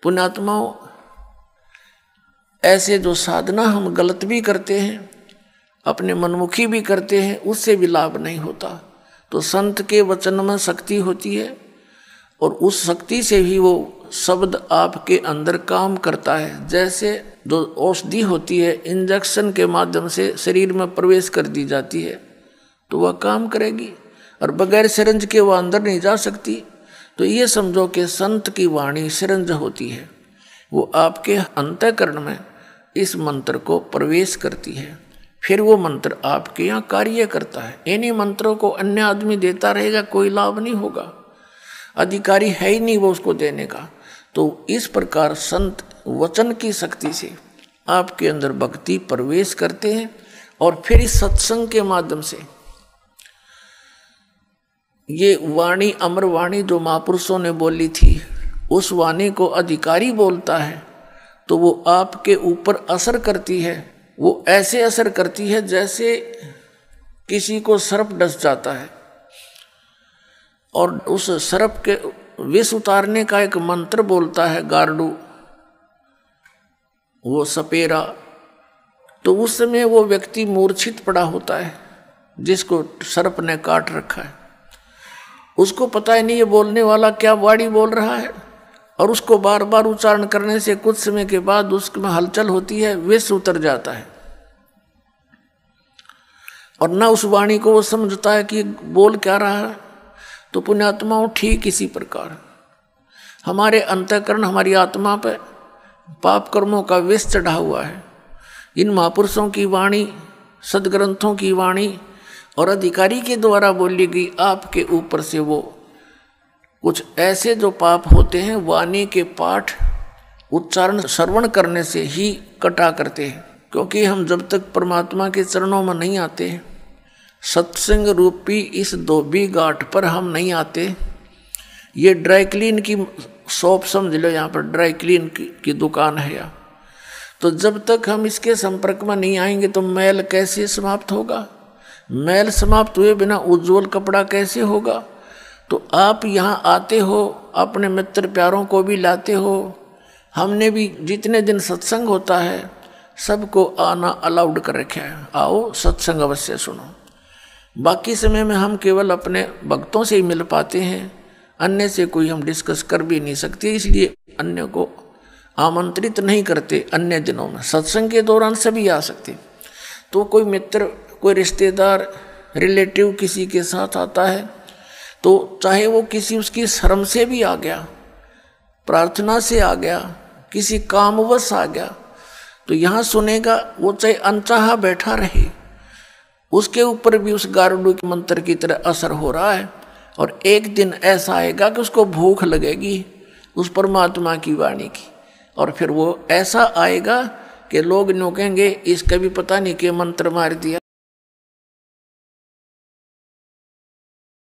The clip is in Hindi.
पुण्यात्माओं, ऐसे जो साधना हम गलत भी करते हैं, अपने मनमुखी भी करते हैं, उससे भी लाभ नहीं होता। तो संत के वचन में शक्ति होती है और उस शक्ति से ही वो शब्द आपके अंदर काम करता है। जैसे जो औषधि होती है इंजेक्शन के माध्यम से शरीर में प्रवेश कर दी जाती है तो वह काम करेगी, और बगैर सिरंज के वह अंदर नहीं जा सकती। तो ये समझो कि संत की वाणी सिरंज होती है, वो आपके अंतःकरण में इस मंत्र को प्रवेश करती है, फिर वो मंत्र आपके यहाँ कार्य करता है। इन्हीं मंत्रों को अन्य आदमी देता रहेगा, कोई लाभ नहीं होगा, अधिकारी है ही नहीं वो उसको देने का। तो इस प्रकार संत वचन की शक्ति से आपके अंदर भक्ति प्रवेश करते हैं, और फिर इस सत्संग के माध्यम से ये वाणी, अमर वाणी जो महापुरुषों ने बोली थी, उस वाणी को अधिकारी बोलता है तो वो आपके ऊपर असर करती है। वो ऐसे असर करती है जैसे किसी को सर्प डस जाता है, और उस सर्प के विष उतारने का एक मंत्र बोलता है गार्डू, वो सपेरा। तो उस समय वो व्यक्ति मूर्छित पड़ा होता है जिसको सर्प ने काट रखा है, उसको पता ही नहीं ये बोलने वाला क्या वाणी बोल रहा है, और उसको बार बार उच्चारण करने से कुछ समय के बाद उसमें हलचल होती है, विष उतर जाता है, और न उस वाणी को वो समझता है कि बोल क्या रहा है। तो पुण्यात्माओं, ठीक इसी प्रकार हमारे अंतःकरण, हमारी आत्मा पर पाप कर्मों का विष चढ़ा हुआ है। इन महापुरुषों की वाणी, सदग्रंथों की वाणी और अधिकारी के द्वारा बोली गई आपके ऊपर से वो कुछ ऐसे जो पाप होते हैं वाणी के पाठ, उच्चारण, श्रवण करने से ही कटा करते हैं। क्योंकि हम जब तक परमात्मा के चरणों में नहीं आते, सत्संग रूपी इस धोबी घाट पर हम नहीं आते, ये ड्राई क्लीन की शॉप समझ लो, यहाँ पर ड्राई क्लीन की दुकान है यहाँ, तो जब तक हम इसके संपर्क में नहीं आएंगे तो मैल कैसे समाप्त होगा? मैल समाप्त हुए बिना उज्जवल कपड़ा कैसे होगा? तो आप यहाँ आते हो, अपने मित्र प्यारों को भी लाते हो। हमने भी जितने दिन सत्संग होता है सबको आना अलाउड कर रखा है, आओ सत्संग अवश्य सुनो। बाकी समय में हम केवल अपने भक्तों से ही मिल पाते हैं, अन्य से कोई हम डिस्कस कर भी नहीं सकते, इसलिए अन्य को आमंत्रित नहीं करते। अन्य दिनों में सत्संग के दौरान सभी आ सकते। तो कोई मित्र, कोई रिश्तेदार, रिलेटिव किसी के साथ आता है तो चाहे वो किसी उसकी शर्म से भी आ गया, प्रार्थना से आ गया, किसी कामवश आ गया, तो यहाँ सुनेगा। वो चाहे अनचाहा बैठा रहे, उसके ऊपर भी उस गारुड़ के मंत्र की तरह असर हो रहा है। और एक दिन ऐसा आएगा कि उसको भूख लगेगी उस परमात्मा की वाणी की, और फिर वो ऐसा आएगा कि लोग न्यों कहेंगे इसका भी पता नहीं कि मंत्र मार दिया।